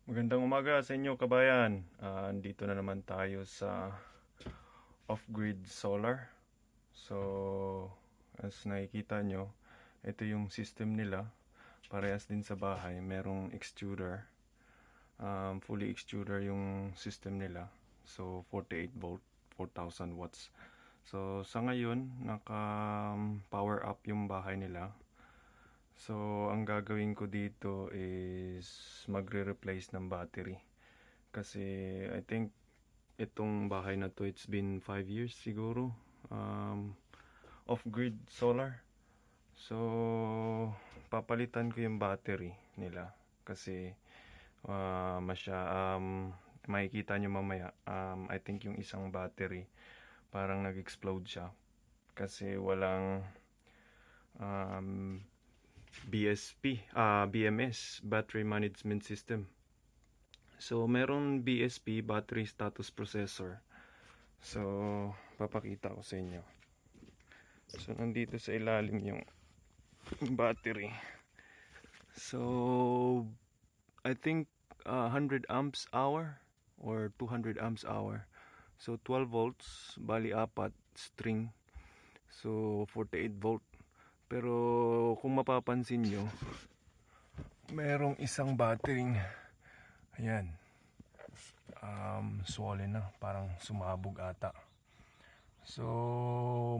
Magandang umaga sa inyo kabayan. Andito na naman tayo sa off-grid solar. So, as nakikita nyo, ito yung system nila. Parehas din sa bahay, merong extruder. Fully extruder yung system nila. So, 48 volt, 4,000 watts. So, sa ngayon, naka-power up yung bahay nila. So, ang gagawin ko dito is magre-replace ng battery. Kasi I think itong bahay na to, it's been 5 years siguro. Off-grid solar. So, papalitan ko yung battery nila. Kasi makikita nyo mamaya, I think yung isang battery parang nag-explode siya. Kasi walang BMS, Battery Management System. So, meron BSP, Battery Status Processor. So, papakita ko sa inyo. So, nandito sa ilalim yung battery. So, I think 100 amps hour or 200 amps hour. So, 12 volts, bali 4 string. So, 48 volt. Pero kung mapapansin nyo, merong isang battery, ayan, swollen na, parang sumabog ata. So,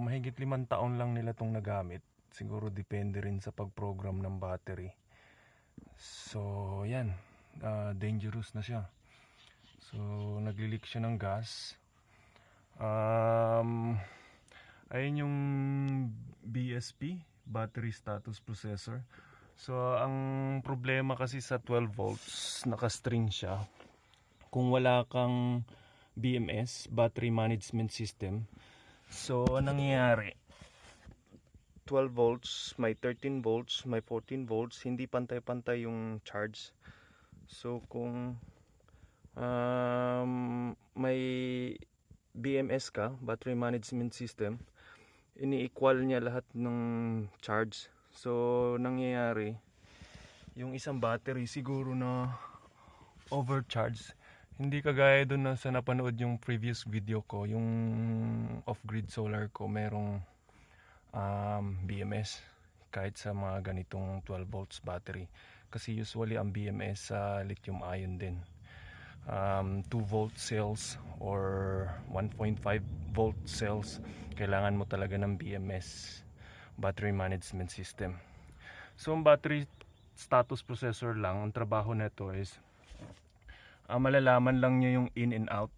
mahigit 5 taon lang nila tong nagamit. Siguro depende rin sa pag-program ng battery. So, yan, dangerous na siya. So, nagli-leak siya ng gas. Ayun yung BSP, Battery Status Processor. So, ang problema kasi sa 12 volts, naka-string siya. Kung wala kang BMS, Battery Management System, so, anong nangyayari? 12 volts, may 13 volts, may 14 volts, hindi pantay-pantay yung charge. So, kung may BMS ka, Battery Management System, ini-equal niya lahat ng charge. So, nangyayari, yung isang battery siguro na overcharge. Hindi kagaya doon na sa napanood yung previous video ko, yung off-grid solar ko, merong BMS kahit sa mga ganitong 12 volts battery. Kasi usually ang BMS sa lithium ion din. 2 volt cells or 1.5 volt cells, kailangan mo talaga ng BMS, Battery Management System. So, ang battery status processor lang, ang trabaho nito is malalaman lang niya yung in and out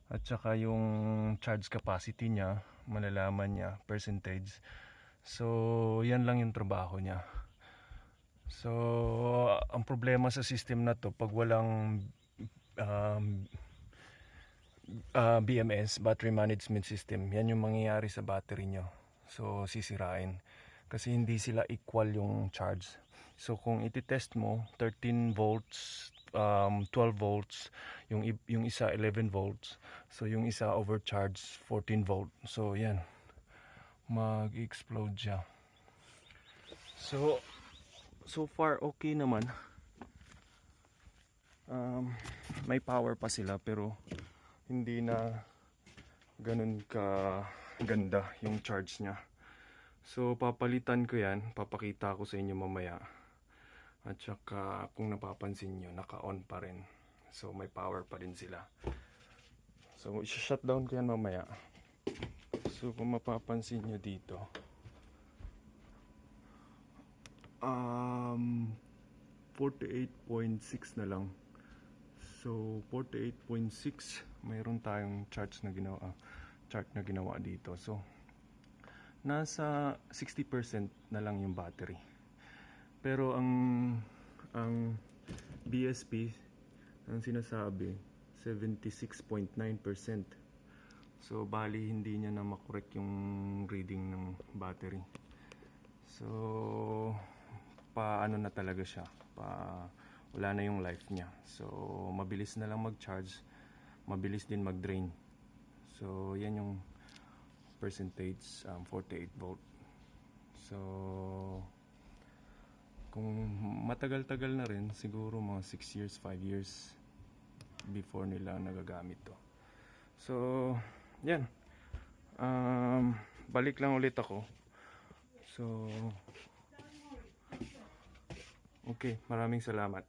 at saka yung charge capacity niya, malalaman niya percentage. So, yan lang yung trabaho niya. So, ang problema sa system na to, pag walang BMS, Battery Management System, yan yung mangyayari sa battery nyo. So, sisirain. Kasi hindi sila equal yung charge. So, kung iti-test mo, 13 volts, 12 volts, yung isa 11 volts. So, yung isa overcharge, 14 volt. So, yan. Mag-explode siya. So far okay naman. May power pa sila pero hindi na ganun ka ganda yung charge nya. So papalitan ko yan, papakita ko sa inyo mamaya. At saka kung napapansin nyo, naka-on pa rin. So may power pa rin sila. So i-shutdown ko yan mamaya. So kung mapapansin nyo dito, 48.6 na lang. So 48.6, mayroon tayong chart na ginawa dito. So nasa 60% na lang yung battery. Pero ang BSP ang sinasabi 76.9%. So bali hindi niya na makorek yung reading ng battery. So paano na talaga siya, wala na yung life niya. So mabilis na lang mag-charge, mabilis din mag-drain. So yan yung percentage, 48 volt. So Kung matagal-tagal na rin, siguro mga 6 years, 5 years before nila nagagamit to. So, yan. Balik lang ulit ako. So, okay, maraming salamat.